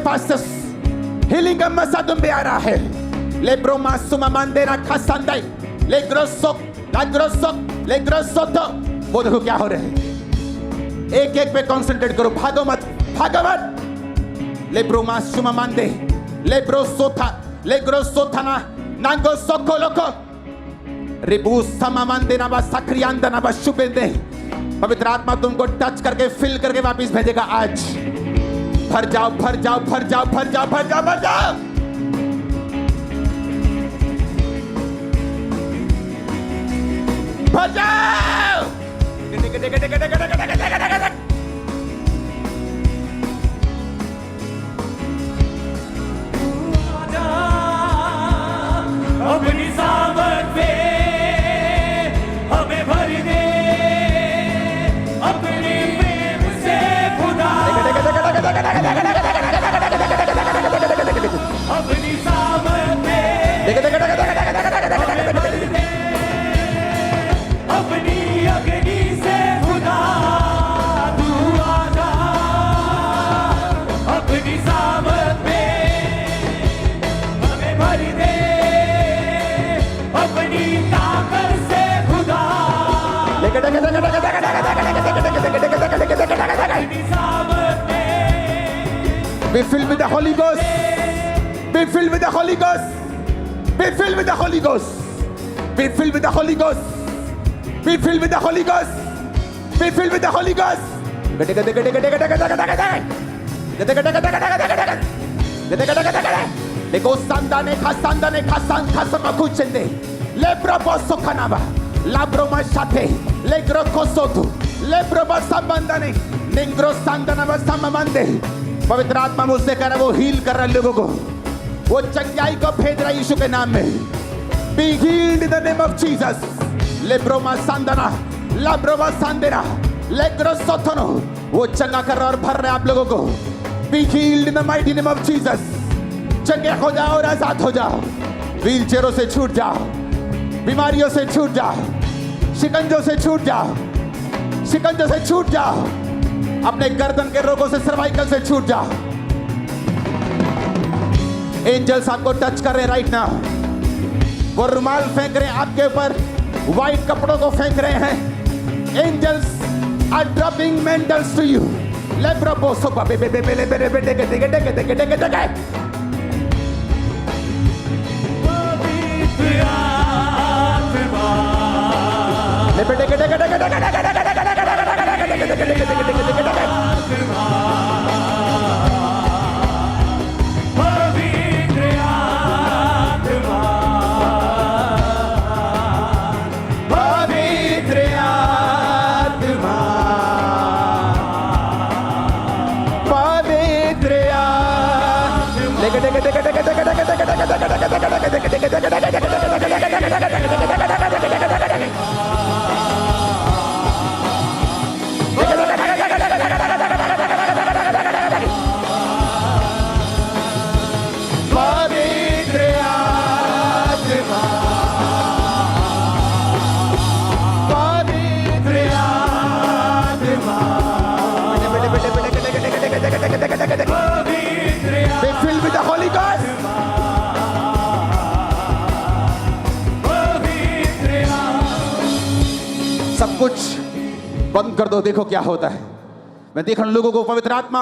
pastas. Healing a masadum bearahe. Le broma suma mandera kasandai. Le grosso वो देखो क्या हो रहा है. एक एक पे कंसंट्रेट करो. भागो मत. ले ब्रोमा सुमा मांदे. ले ग्रोसोथा ना नांगो सोको लोको. रिबू समा मांदे ना बा सक्रियांदा ना बा शुभेंदे. पवित्र आत्मा तुमको टच करके फिल करके वापस भेजेगा आज. भर जाओ. अपनी सामर्थ पे हमें भर दे, अपने प्रेम से खुदा. अपनी सामर्थ पे हमें भर दे, अपनी अग्नि से खुदा तू आजा. अपनी सामर्थ पे हमें भर दे, अपनी ताकत से खुदा. अपनी सामर्थ पे Be filled with the Holy Ghost. Be filled with the Holy Ghost. Be filled with the Holy Ghost. Be filled with the Holy Ghost. Be filled with the Holy Ghost. Be filled with the Holy Ghost. Lego sandane khasama kuchende. Lebro bosso kanaba. Labro mashate. Legro kosotu. Lebro basambandane. Ningro sandana basamamande. पवित्र आत्मा मुझसे कह रहा है वो heal कर रहा है लोगों को. वो चंगाई को भेज रहा है यीशु के नाम में. Be healed in the name of Jesus. Lebroma sandana. Labroma sandera. Legro sotono. वो चंगा कर रहा और भर रहा है आप लोगों को. Be healed in the mighty name of Jesus. चंगे हो जाओ और आजाद हो जाओ. व्हील चेयरों से छूट जाओ. बीमारियों से छूट जाओ. शिकंजों से छूट जाओ. अपने गर्दन के रोगों से, सर्वाइकल से छूट जाओ. एंजल्स आपको टच कर रहे हैं राइट नाउ. वो रुमाल फेंक रहे हैं आपके ऊपर. व्हाइट कपड़ों को फेंक रहे हैं. Angels are dropping mantles to you. लेब्रो बोसो बे बे बे बे बे बे बे सब कुछ बंद कर दो. देखो क्या होता है. मैं देख रहा हूं लोगों को पवित्र आत्मा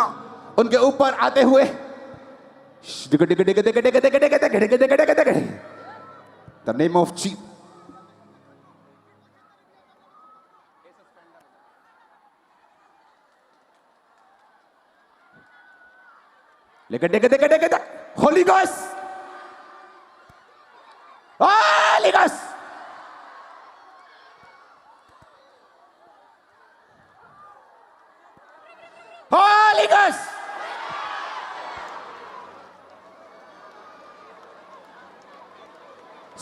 उनके ऊपर आते हुए. The name of Jesus. Holy Ghost. Holy Ghost. Holy Ghost.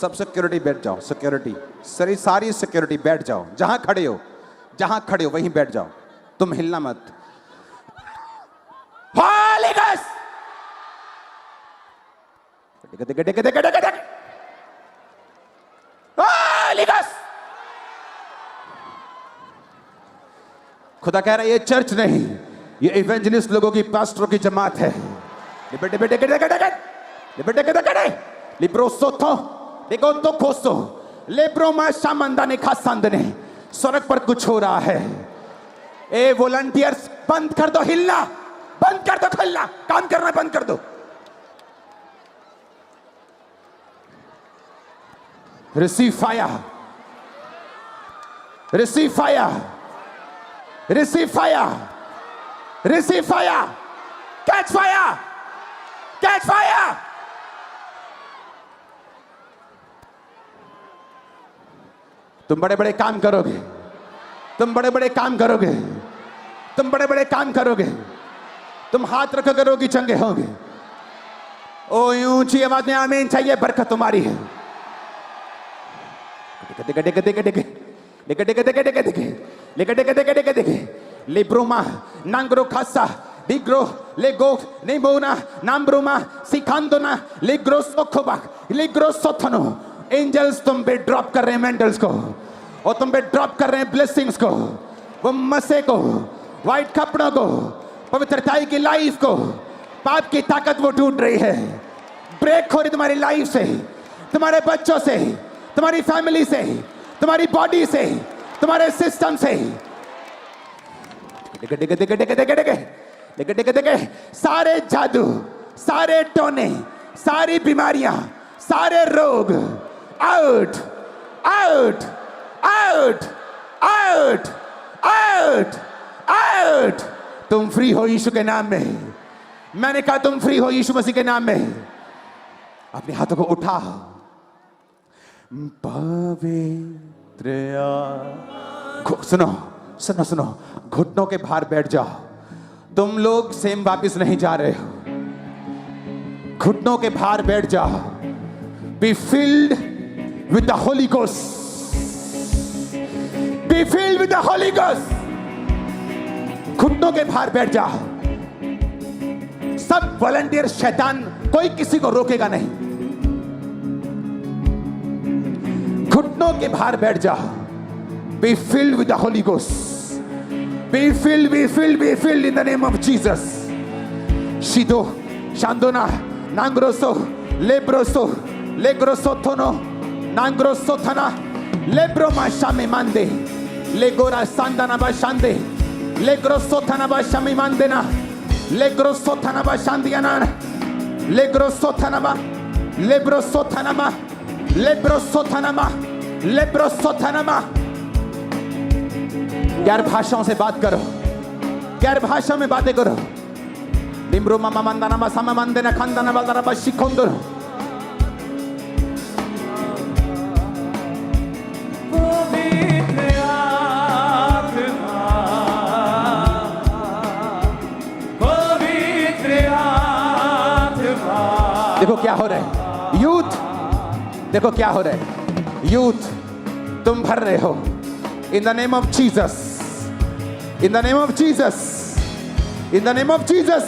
सब सिक्योरिटी बैठ जाओ. सिक्योरिटी सारी सिक्योरिटी बैठ जाओ. जहां खड़े हो वहीं बैठ जाओ. तुम हिलना मत. Holy Ghost. Holy Ghost. खुदा कह रहा है ये चर्च नहीं, ये इवेंजलिस्ट लोगों की, पास्टरों की जमात है. स्वर्ग पर कुछ हो रहा है। ए वॉलंटियर्स, बंद कर दो हिलना, बंद कर दो हिलना, काम करना बंद कर दो। Receive fire, receive fire, receive fire, receive fire, catch fire, catch fire. तुम बड़े बड़े काम करोगे, तुम बड़े बड़े काम करोगे, तुम बड़े बड़े काम करोगे, तुम हाथ रखो करोगे, चंगे होगे। ओ ऊंची आवाज में आमीन चाहिए, बरकत तुम्हारी है। लिब्रोमा नांग्रो खासा डिग्रो लेगो नेबोना नाम्ब्रोमा सिखांदोना लिग्रो सोखोबा लिग्रो सोथनो। एंजल्स तुम पे ड्रॉप कर रहे हैं मेंटल्स को, और तुम पे ड्रॉप कर रहे हैं ब्लेसिंग्स को, वो मसे को, वाइट कपड़ों को, पवित्रताई की लाइफ को। पाप की ताकत वो टूट रही है, ब्रेक हो रही तुम्हारी लाइफ से, तुम्हारे बच्चों से, तुम्हारी फैमिली से, तुम्हारी बॉडी से, तुम्हारे सिस्टम से। सारे जादू, सारे टोने, सारी बीमारियां, सारे रोग out out out out out out. तुम फ्री हो यीशु के नाम में। मैंने कहा तुम फ्री हो यीशु मसीह के नाम में। अपने हाथों को उठा। पवित्र सुनो सुनो सुनो, घुटनों के भार बैठ जाओ। तुम लोग सेम वापिस नहीं जा रहे हो, घुटनों के भार बैठ जाओ। Be filled with the Holy Ghost, be filled with the Holy ghost. घुटनों के भार बैठ जाओ। सब वॉलंटियर शैतान, कोई किसी को रोकेगा नहीं। घुटनों के भार बैठ जाओ। Be filled with the Holy Ghost, be filled, be filled, be filled in the name of Jesus. शिदो शांदोना नांग्रोसो लेब्रोसो लेग्रोसोथोनो नांग्रोसोथना लेब्रोमा शामे मांदे लेगोरा सांदाना बा शांदे लेग्रोसोथना बा शामे मांदेना लेग्रोसोथना बा शांदियाना लेग्रोसोथना बा लेब्रोसोथना बा लेब्रोसोथना बा लेब्रोसोथना बा। गैर भाषाओं से बात करो, गैर भाषा में बातें करो। लिम्ब्रो मामा मंदाना मा सामा मंदेना खंदाना बादाना बा शिकोंदो। पवित्र आत्मा, पवित्र आत्मा। देखो क्या हो रहा है यूथ, देखो क्या हो रहा है यूथ। तुम भर रहे हो in the name of Jesus, in the name of Jesus, in the name of Jesus।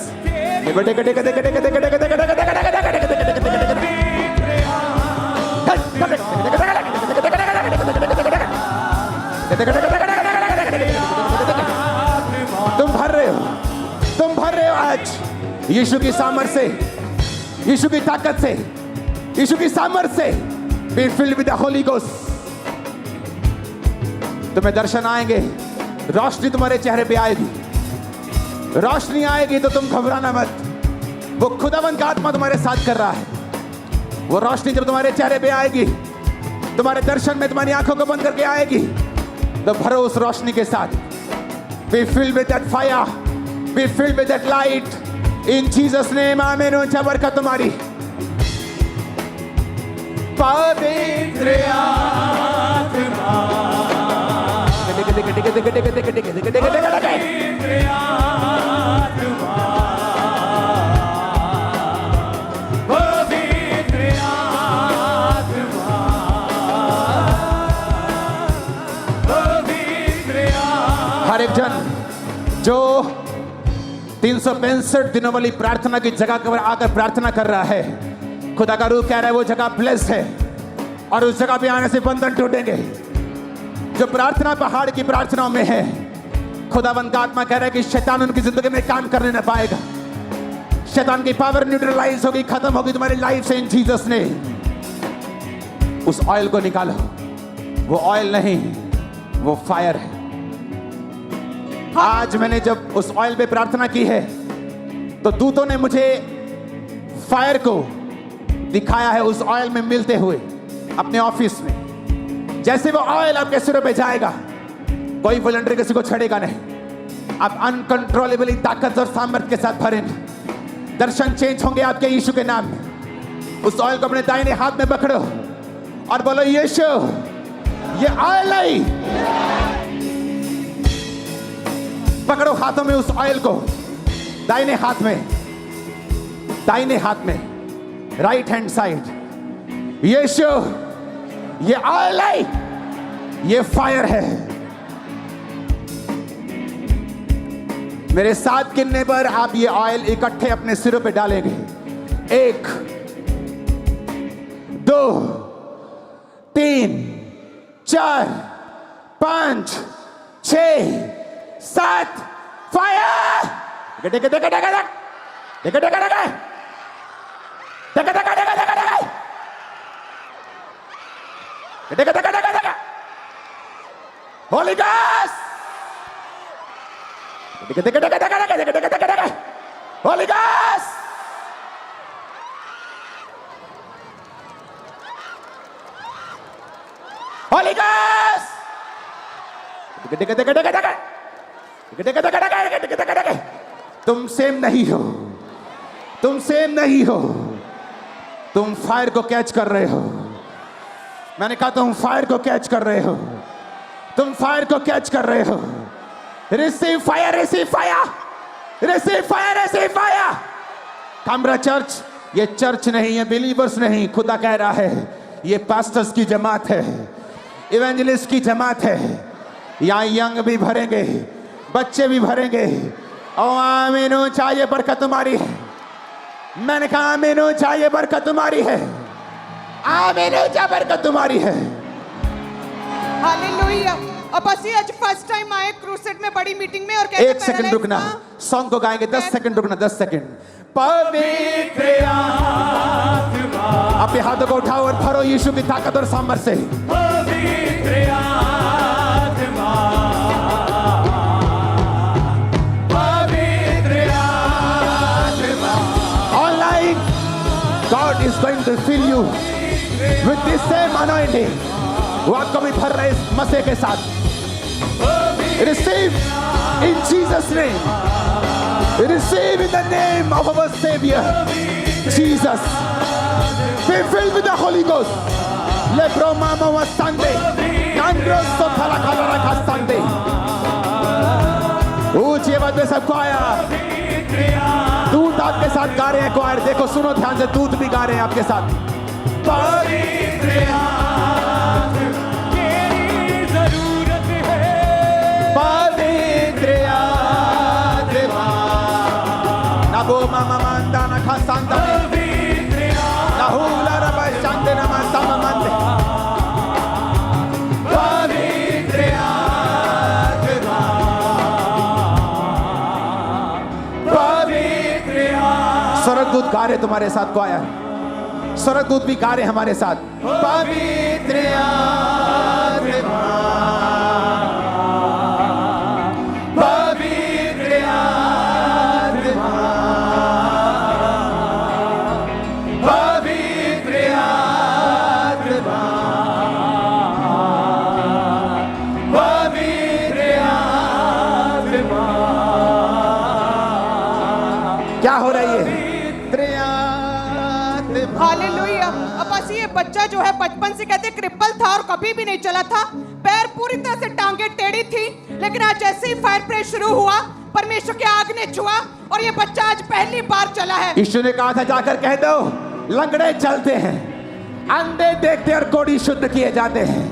तुम भर रहे हो, तुम भर रहे हो आज यीशु की सामर्थ से, यीशु की ताकत से, यीशु की सामर्थ से। Be filled with the Holy Ghost। तुम्हें दर्शन आएंगे, रोशनी तुम्हारे चेहरे पे आएगी। रोशनी आएगी तो तुम घबराना मत। वो खुदावंद का आत्मा तुम्हारे साथ कर रहा है। वो रोशनी जब तुम्हारे चेहरे पे आएगी, तुम्हारे दर्शन में तुम्हारी आंखों को बंद करके आएगी, तो भरो उस रोशनी के साथ। Be filled with that fire, be filled with that light in Jesus name, आमीन। ऊंचा बरकत तुम्हारी। पवित्र आत्मा, हर एक जन जो 365 दिनों वाली प्रार्थना की जगह पर आकर प्रार्थना कर रहा है, खुदा का रूह कह रहा है वो जगह ब्लेस्ड है, और उस जगह पे आने से बंधन टूटेंगे। जो प्रार्थना पहाड़ की प्रार्थनाओं में है, खुदावंद का आत्मा कह रहा है कि शैतान उनकी जिंदगी में काम करने न पाएगा। शैतान की पावर न्यूट्रलाइज होगी, खत्म होगी तुम्हारी लाइफ से इन जीसस ने। उस ऑयल को निकालो। वो ऑयल नहीं, वो फायर है। आज मैंने जब उस ऑयल पे प्रार्थना की है तो दूतों ने मुझे फायर को दिखाया है उस ऑयल में मिलते हुए अपने ऑफिस में। जैसे वो ऑयल आपके सिरों पे जाएगा, कोई वॉलंटियर किसी को छड़ेगा नहीं। आप अनकंट्रोलेबली ताकत और सामर्थ्य के साथ भरेंगे। दर्शन चेंज होंगे आपके यीशु के नाम में। उस ऑयल को अपने दाहिने हाथ में पकड़ो और बोलो, यीशु ये ऑयल आई। पकड़ो हाथों में उस ऑयल को, दाहिने हाथ में, दाहिने हाथ में, राइट हैंड साइड। यीशु ये ऑयल आई, ये फायर है। मेरे साथ गिनने पर आप ये ऑयल इकट्ठे अपने सिरों पे डालेंगे। 1 2 3 4 5 6 7 फायर। देखा देखा देखा देखा देखा देखा देखा देखा देखा देखा देखा देखा देखा देखा देखा होली गॉस्ट। देखा देखा देखा देखा देखा देखा देखा देखा देखा होली गॉस्ट। होली गॉस्ट। देखा देखा देखा देखा देखा देखा देखा देखा देखा देखा। तुम सेम नहीं हो, तुम सेम नहीं हो। तुम फायर को कैच कर रहे हो। मैंने कहा तुम फायर को कैच कर रहे हो, तुम फायर को कैच कर रहे हो। Receive fire, receive fire, receive fire, receive fire. Kamra church ये चर्च नहीं है, बिलीवर्स नहीं। खुदा कह रहा है ये पास्टर्स की जमात है, इवेंजलिस्ट की जमात है। यहाँ यंग भी भरेंगे, बच्चे भी भरेंगे। ओ आमीन ऊंचा, ये बरकत तुम्हारी है। मैंने कहा आमीन ऊंचा, ये बरकत तुम्हारी है। आमीन ऊंचा, बरकत तुम्हारी है। हालेलुया। अब ਅਸੀਂ आज फर्स्ट टाइम आए क्रूसेड में, बड़ी मीटिंग में। और कहते 1 सेकंड रुकना, सॉन्ग को गाएंगे। 10 सेकंड रुकना, 10 सेकंड। पवित्र आत्मा, अपने हाथों को उठाओ और भरो यीशु की ताकत और सामर्थ्य से। पवित्र आत्मा, पवित्र आत्मा। Online, God is going to fill you with this same anointing। वो आपको भी भर रहे इस मसीह के साथ। Receive in Jesus' name. Receive in the name of our Savior, Jesus. Be filled with the Holy Ghost. Lebro mama was Sunday. Nandro sotala kalara ka Sunday. ऊंची आवाज में सबको आया। दूत आपके साथ गा रहे हैं क्वायर। देखो सुनो ध्यान से, दूत भी गा रहे हैं आपके साथ। पवित्र आत्मा, तेरी जरूरत है। पवित्र आत्मा, नबो मामा मांदा न खसांदा पवित्र न हुला रबा शांते न मासामा मांदे। पवित्र आत्मा, पवित्र आत्मा। स्वर्गदूत गा रहे तुम्हारे साथ क्वायर। स्वर्गदूत भी गा रहे हमारे साथ। पवित्र आत्मा, पवित्र आत्मा, पवित्र आत्मा, पवित्र आत्मा। क्या हो रहा है ये? हालेलुया। अब बस ये बच्चा जो है बचपन से कहते क्रिपल था और कभी भी नहीं चला था। पैर पूरी तरह से टांगे टेढ़ी थी, लेकिन आज जैसे ही फायर प्रेस शुरू हुआ, परमेश्वर के आग ने छुआ और ये बच्चा आज पहली बार चला है। यीशु ने कहा था जाकर कह दो लंगड़े चलते हैं, अंधे देखते और कोढ़ी शुद्ध किए जाते हैं।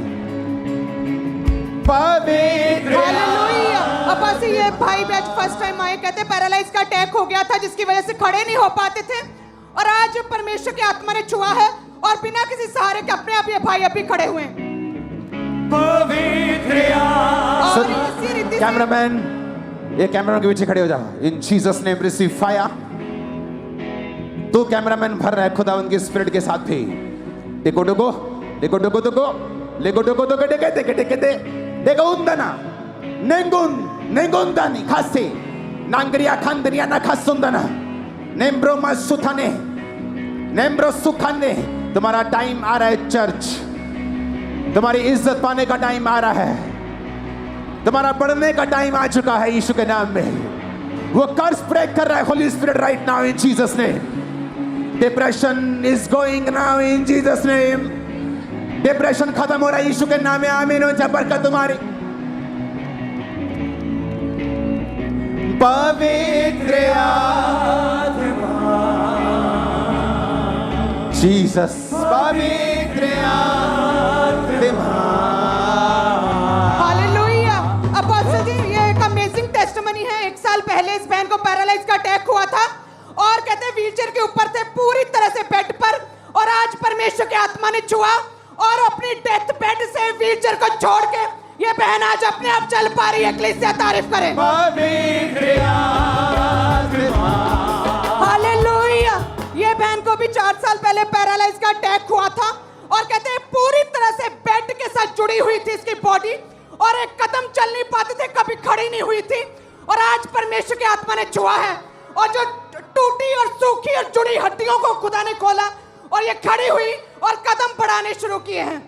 पवित्र। हालेलुया। अब बस ये भाई भी आज फर्स्ट टाइम आए, कहते पैरालाइज का अटैक हो गया था जिसकी वजह से खड़े नहीं हो पाते थे, और आज परमेश्वर की आत्मा ने छुआ है और बिना किसी सहारे के अपने आप ये भाई अभी खड़े हुए हैं। पवित्र और इसी रीति से कैमरामैन, ये कैमरा के पीछे खड़े हो जाओ। इन जीसस नेम रिसीव फायर, तू कैमरामैन भर रहा है खुदावंद की स्पिरिट के साथ भी। देखो देखो देखो देखो देखो देखो देखो देखो डेके डेके डेके दे देखो उंदना नेंगुन नेंगुंदानी खासे नांगरिया खांदरिया ना खासुंदना नेम्ब्रो मसुथाने नेम्ब्रो सुखाने। तुम्हारा टाइम आ रहा है चर्च, तुम्हारी इज्जत पाने का टाइम आ रहा है, तुम्हारा बढ़ने का टाइम आ चुका है यीशु के नाम में। वो कर्स ब्रेक कर रहा है Holi spirit right now in Jesus name. Depression is going now in Jesus name. Depression खत्म हो रहा है यीशु के नाम में। आमीन हो जा बरकत तुम्हारी। पवित्र आत्मा, जीसस पवित्र आत्मा। हालेलुया। अपोस्टल जी, ये एक अमेजिंग टेस्टिमनी है। 1 साल पहले इस बहन को पैरालाइज का अटैक हुआ था और कहते हैं व्हीलचेयर के ऊपर थे पूरी तरह से बेड पर, और आज परमेश्वर की आत्मा ने छुआ और अपनी डेथ बेड से व्हीलचेयर को छोड़ के ये बहन आज अपने आप चल पा रही है। कलीसिया तारीफ करे। पवित्र आत्मा, हालेलुया। ये बहन को भी 4 साल पहले पैरालाइज का अटैक हुआ था और कहते हैं पूरी तरह से बेड के साथ जुड़ी हुई थी इसकी बॉडी, और एक कदम चल नहीं पाती थी, कभी खड़ी नहीं हुई थी, और आज परमेश्वर की आत्मा ने छुआ है और जो टूटी और सूखी और जुड़ी हड्डियों को खुदा ने खोला और ये खड़ी हुई और कदम बढ़ाने शुरू किए हैं।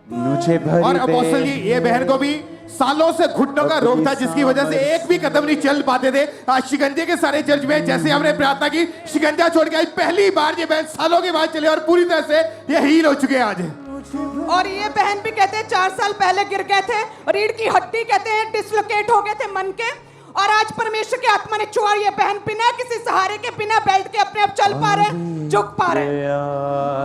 मुझे और अपोस्टल जी, ये बहन को भी सालों से घुटनों का रोग था जिसकी वजह से एक भी कदम नहीं चल पाते थे। आज शिकंजे के सारे चर्च में जैसे हमने प्रार्थना की, शिकंजा छोड़ के आज पहली बार ये बहन सालों के बाद चले और पूरी तरह से ये हील हो चुके हैं आज। और ये बहन भी कहते हैं 4 साल पहले गिर गए थे, रीढ़ की हड्डी कहते हैं डिसलोकेट हो गए थे मन के, और आज परमेश्वर की आत्मा ने छुआ। ये बहन बिना किसी सहारे के, बिना बेल्ट के अपने आप चल पा रहे हैं, झुक पा रहे हैं।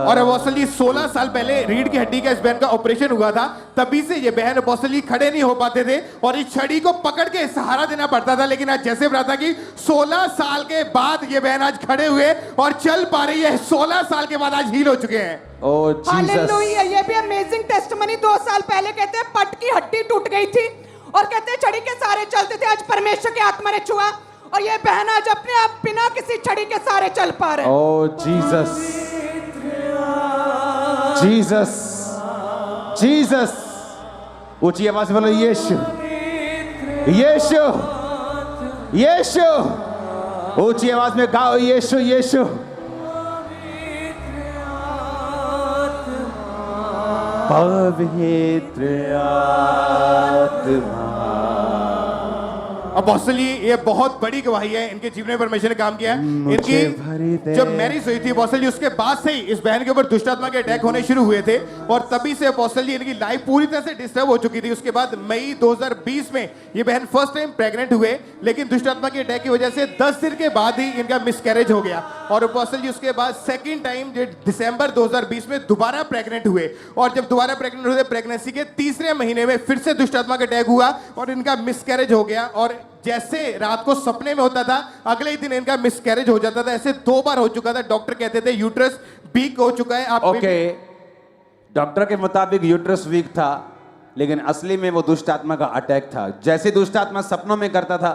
और अपोस्टल जी 16 साल पहले रीढ़ की हड्डी का इस बहन का ऑपरेशन हुआ था, तभी से ये बहन अपोस्टल जी खड़े नहीं हो पाते थे और इस छड़ी को पकड़ के सहारा देना पड़ता था। लेकिन आज जैसे प्रार्थना की 16 साल के बाद ये बहन आज खड़े हुए और चल पा रही है। 16 साल के बाद आज हील हो चुके हैं। ओ जीसस। हालेलुया। ये भी अमेजिंग टेस्टिमनी। 2 साल पहले कहते हैं पट की हड्डी टूट गई थी और कहते हैं छड़ी के सहारे चलते थे, आज परमेश्वर की आत्मा ने छुआ और ये बहन आज अपने आप बिना किसी छड़ी के सहारे चल पा रहे हैं। ओ जीसस जीसस जीसस। ऊंची आवाज से बोलो यीशु यीशु यीशु। ऊंची आवाज में गाओ यीशु यीशु। पवित्र आत्मा। अपोस्टल जी, ये बहुत बड़ी गवाही है। इनके जीवन में परमेश्वर ने काम किया है। इनकी जब मैरिज हुई थी अपोस्टल जी, उसके बाद से ही इस बहन के ऊपर दुष्ट आत्मा के अटैक होने शुरू हुए थे और तभी से अपोस्टल जी इनकी लाइफ पूरी तरह से डिस्टर्ब हो चुकी थी। उसके बाद मई 2020 में ये बहन फर्स्ट टाइम प्रेग्नेंट हुए, लेकिन दुष्ट आत्मा के अटैक की वजह से 10 दिन के बाद ही इनका मिसकैरेज हो गया। और अपोस्टल जी उसके बाद सेकेंड टाइम दिसंबर 2020 में दोबारा प्रेग्नेंट हुए, और जब दोबारा प्रेग्नेंट हुए प्रेगनेंसी के तीसरे महीने में फिर से दुष्ट आत्मा का अटैक हुआ और इनका मिसकैरेज हो गया। और जैसे रात को सपने में होता था, अगले ही दिन इनका मिसकैरेज हो जाता था। ऐसे 2 बार हो चुका था। डॉक्टर कहते थे यूट्रस वीक हो चुका है। आप ओके, डॉक्टर के मुताबिक यूट्रस वीक था, लेकिन असली में वो दुष्ट आत्मा का अटैक था। जैसे दुष्ट आत्मा सपनों में करता था,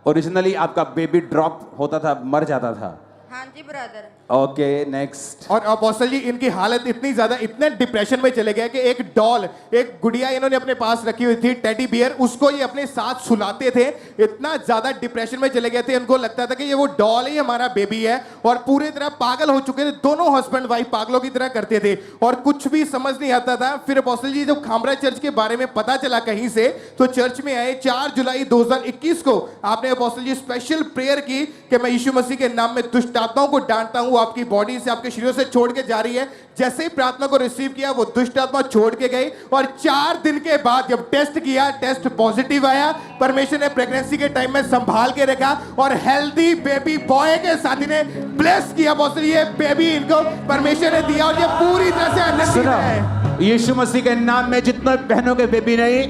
ओरिजिनली आपका बेबी ड्रॉप होता था, मर जाता था। हाँ जी ब्रदर। Okay next. और अपोस्टल जी इनकी हालत इतनी ज्यादा, इतने डिप्रेशन में चले गए कि एक डॉल, एक गुड़िया इन्होंने अपने पास रखी हुई थी, टेडी बियर, उसको ये अपने साथ सुलाते थे। इतना ज्यादा डिप्रेशन में चले गए थे, इनको लगता था कि ये वो डॉल ही हमारा बेबी है, और पूरी तरह पागल हो चुके थे। दोनों हस्बैंड वाइफ पागलों की तरह करते थे और कुछ भी समझ नहीं आता था। फिर अपोस्टल जी जब खामरा चर्च के बारे में पता चला कहीं से, तो चर्च में आए। 4 जुलाई 2021 को आपने अपोस्टल जी स्पेशल प्रेयर की कि मैं यीशु मसीह के नाम में दुष्ट आत्माओं को डांटता हूं, आपकी बॉडी से, आपके शरीर से छोड़ के जा रही है। जैसे ही प्रार्थना को रिसीव किया, वो दुष्ट आत्मा छोड़ के गई, और 4 दिन के बाद जब टेस्ट किया, टेस्ट पॉजिटिव आया। परमेश्वर ने प्रेगनेंसी के टाइम में संभाल के रखा और हेल्दी बेबी बॉय के साथ इन्हें ब्लेस किया। बहुत ये बेबी इनको परमेश्वर ने दिया और ये पूरी तरह से अनसीन है। यीशु मसीह के नाम में जितने बहनों के बेबी नहीं,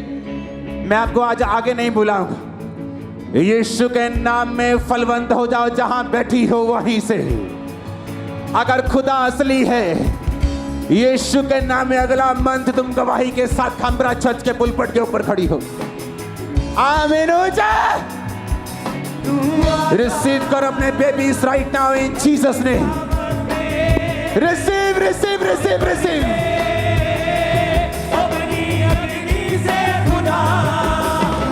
मैं आपको आज आगे नहीं बुलाऊंगा। यीशु के नाम में फलवंत हो जाओ, जहां बैठी हो वहीं से। अगर खुदा असली है, यीशु के नाम में अगला मंथ तुम गवाही के साथ खामरा चर्च के पुलपट के ऊपर खड़ी हो। आमीन हो जाए। रिसीव करो अपने babies right now in Jesus name. Receive receive receive receive अपनी अग्नि से खुदा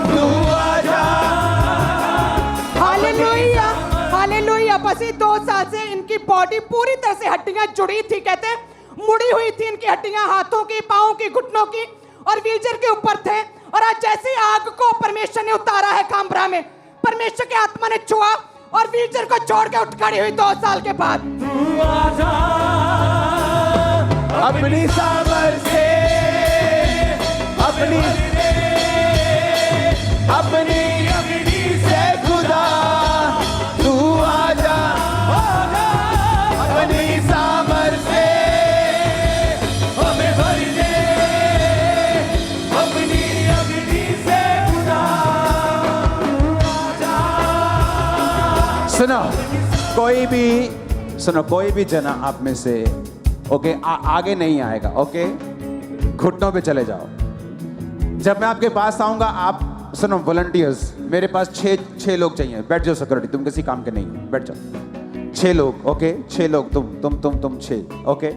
तू आजा हालेलुया हालेलुया। बस ये 2 साल से इनकी बॉडी पूरी तरह से हड्डियां जुड़ी थी, कहते हैं मुड़ी हुई थी इनकी हड्डियां, हाथों की, पाँव की, घुटनों की, और व्हीलचेयर के ऊपर थे। और आज जैसे ही आग को परमेश्वर ने उतारा है काम्बरा में, परमेश्वर के आत्मा ने छुआ और व्हीलचेयर को छोड़ के उठ खड़ी हुई 2 साल के बाद। तू आजा अपनी सामर्थ से अपनी अपनी अग्नि से खुदा तू आजा अपनी सामर्थ से हमें भर दे अपनी अग्नि से खुदा सुनो कोई भी जना आप में से ओके आगे नहीं आएगा, ओके घुटनों पे चले जाओ। जब मैं आपके पास आऊंगा आप सुनो वॉलंटियर्स, मेरे पास 6 लोग चाहिए। बैठ जाओ सिक्योरिटी, तुम किसी काम के नहीं हो, बैठ जाओ। 6 लोग, ओके 6 लोग, तुम 6, ओके।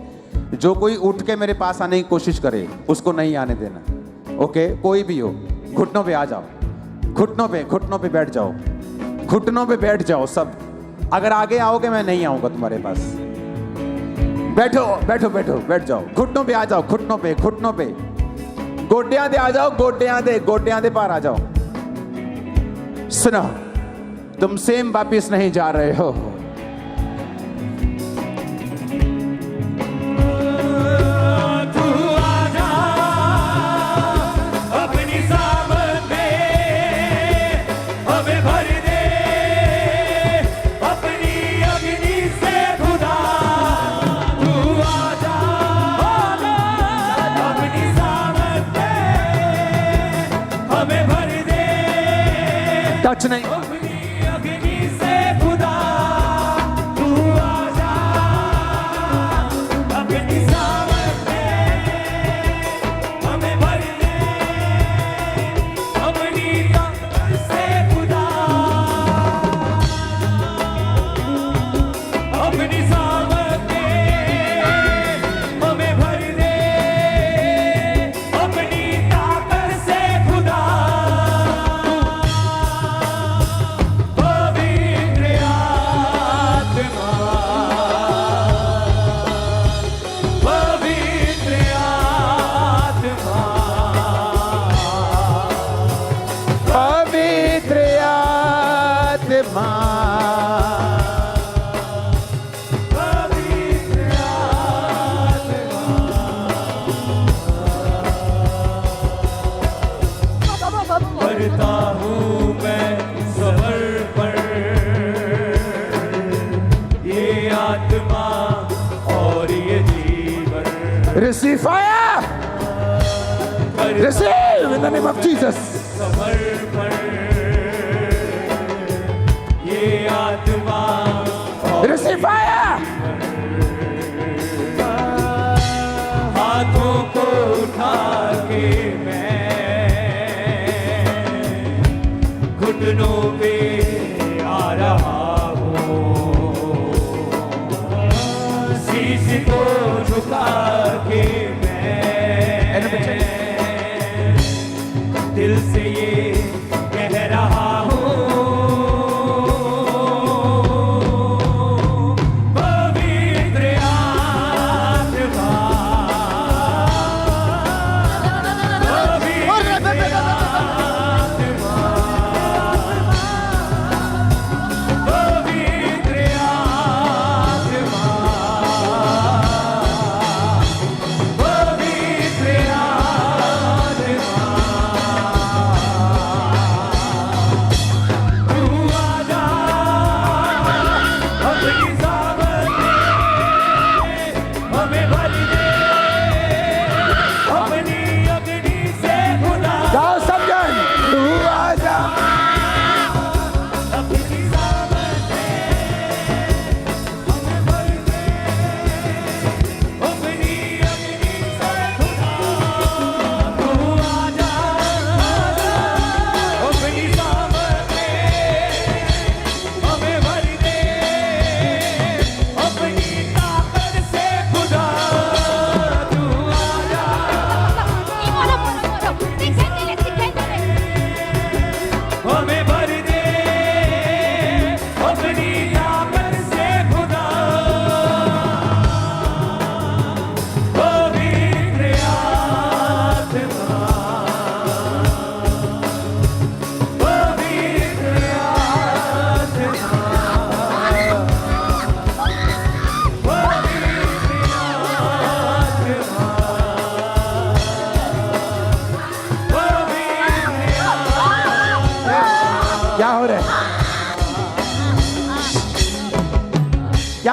जो कोई उठ के मेरे पास आने की कोशिश करे उसको नहीं आने देना, ओके। कोई भी हो, घुटनों पे आ जाओ, घुटनों पे बैठ जाओ, घुटनों पे बैठ जाओ सब। अगर आगे आओगे मैं नहीं आऊंगा तुम्हारे पास। बैठो बैठो बैठो, बैठ जाओ, घुटनों पे आ जाओ, घुटनों पे गोड्यां दे आ जाओ, गोड्यां दे पार आ जाओ। सुनो, तुम सेम वापिस नहीं जा रहे हो। तू आजा अपनी सामर्थ में हमें भर दे अपनी अग्नि से खुदा तू आजा अपनी सामर्थ में हमें भर दे टच नहीं, अपनी अग्नि से खुदा तू आजा अपनी सामर्थ में हमें भर दे अपनी ताकत से खुदा अपनी सामर्थ में हमें भर दे अपनी ताकत से खुदा पवित्र आत्मा पवित्र आत्मा पवित्र आत्मा पवित्र आत्मा करता हूँ मैं समर्पण ये आत्मा और ये जीवन receive fire receive in the name of Jesus समर्पण ये आत्मा रिसीव फायर हाथों को उठा के मैं घुटनों पे आ रहा हूँ शीश को झुका के मैं दिल से ये कह रहा हूँ पवित्र आत्मा पवित्र आत्मा पवित्र आत्मा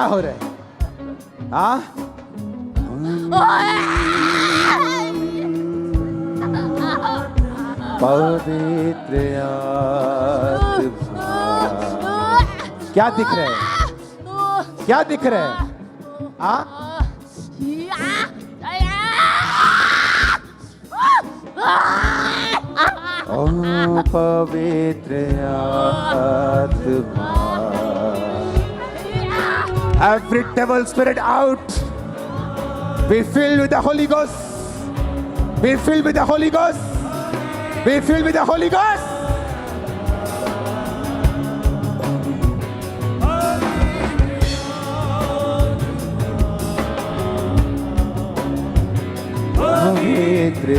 हो रहा है? हाँ? पवित्र आत्मा। क्या दिख रहा है? क्या दिख रहा है? हाँ? ओ पवित्र आत्मा। Every devil spirit out. Be filled with the Holy Ghost. Be filled with the Holy Ghost. Be filled with the Holy Ghost. पवित्र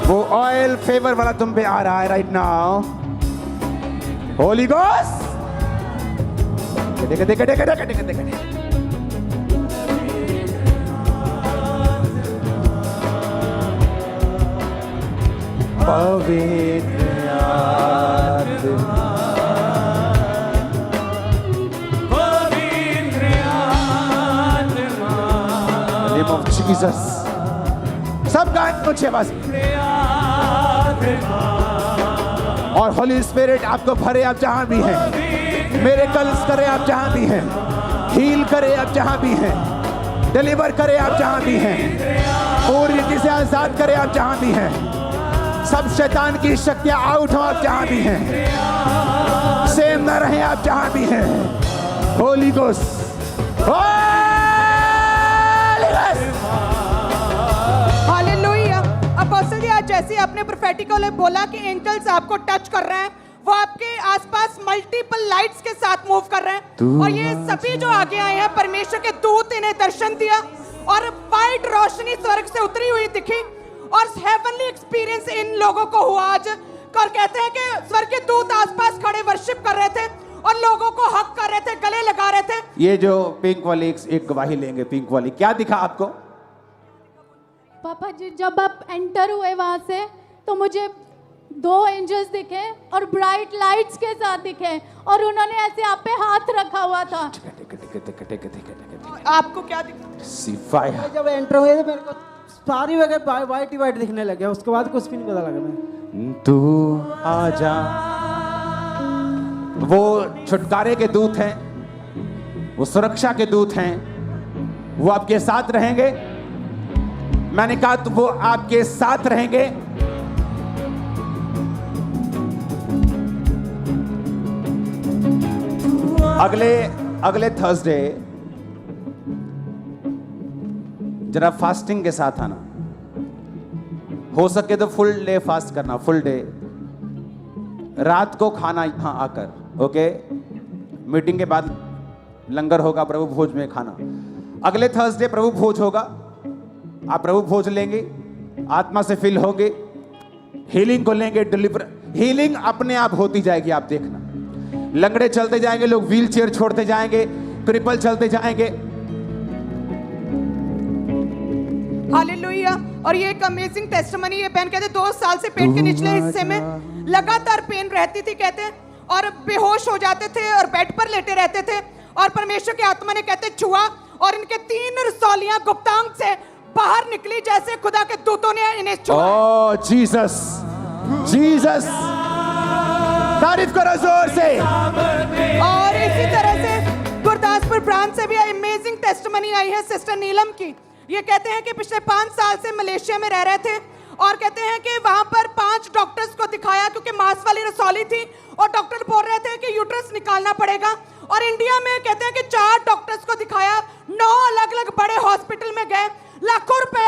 वो ऑयल फेवर वाला तुम पे आ रहा है राइट नाउ। होली गोस्ट पवित्र आत्मा। Name of Jesus. सब गाएं ऊंची आवाज में। और होली स्पिरिट आपको भरे आप जहां भी हैं। मेरे कल्स करे आप जहां भी हैं। हील करे आप जहां भी हैं। डिलीवर करे आप जहां भी हैं। पूरी रीति से आजाद करे आप जहां भी हैं। सब शैतान की शक्तियां आउट हो आप जहां भी हैं। सेम न रहे आप जहां भी हैं। Holi ghost hallelujah. अपोस्टल जी, आज जैसे आपने प्रोफेटिकली बोला कि एंजल्स आपको टच कर रहे हैं, वो आपके आसपास मल्टीपल लाइट्स के साथ मूव कर रहे हैं और ये सभी जो आगे आए हैं परमेश्वर के दूत इन्हें दर्शन दिया और वाइट रोशनी स्वर्ग से उतरी हुई दिखी और हेवनली एक्सपीरियंस इन लोगों को हुआ आज। और कहते हैं कि स्वर्ग के दूत आसपास खड़े वर्शिप कर रहे थे और लोगों को हक कर रहे थे, गले लगा रहे थे। ये जो पिंक वाली एक गवाही लेंगे, पिंक वाली क्या दिखा आपको? पापा जी, जब आप एंटर हुए वहां से तो मुझे 2 एंजल्स दिखे और ब्राइट लाइट्स के साथ दिखे और उन्होंने ऐसे आप पे हाथ रखा हुआ था। आपको क्या दिखा? सिफाया जब एंटर हुए थे मेरे को सारी वगैरह वाइट ही वाइट दिखने लगे, उसके बाद कुछ भी नहीं पता लगा। मैं तू आजा। वो छुटकारे के दूत हैं, वो सुरक्षा के दूत हैं, वो आपके साथ रहेंगे। मैंने कहा तो वो आपके साथ रहेंगे। अगले थर्सडे जरा फास्टिंग के साथ आना, हो सके तो फुल डे फास्ट करना, फुल डे। रात को खाना यहां आकर, ओके? मीटिंग के बाद लंगर होगा, प्रभु भोज में खाना। अगले थर्सडे प्रभु भोज होगा, आप प्रभु भोज लेंगे, आत्मा से फिल होंगे, हीलिंग को लेंगे, डिलीवर हीलिंग अपने आप होती जाएगी, आप देखना। लंगड़े चलते जाएंगे, लोग व्हील चेयर छोड़ते जाएंगे, क्रिपल चलते जाएंगे। हालेलुया। और ये एक अमेजिंग टेस्टिमनी। ये बहन कहते 2 साल से पेट के निचले हिस्से में लगातार पेन रहती थी कहते, और बेहोश हो जाते थे और बेड पर लेटे रहते थे और परमेश्वर की आत्मा ने कहते छुआ और इनके 3 रसौलियां गुप्तांग से बाहर निकली जैसे खुदा के दूतों ने इन्हें छुआ। ओह जीसस, जीसस, तारीफ करो जोर से। और इसी तरह से गुरदासपुर ब्रांच से भी अमेजिंग टेस्टिमनी आई है सिस्टर नीलम की। ये कहते हैं कि पिछले 5 साल से मलेशिया में रह रहे थे और कहते हैं कि वहां पर 5 डॉक्टर्स को दिखाया क्योंकि मांस वाली रसौली थी और डॉक्टर बोल रहे थे कि यूट्रस निकालना पड़ेगा। और इंडिया में कहते हैं कि 4 डॉक्टर्स को दिखाया, 9 अलग अलग बड़े हॉस्पिटल में गए, लाखों रुपए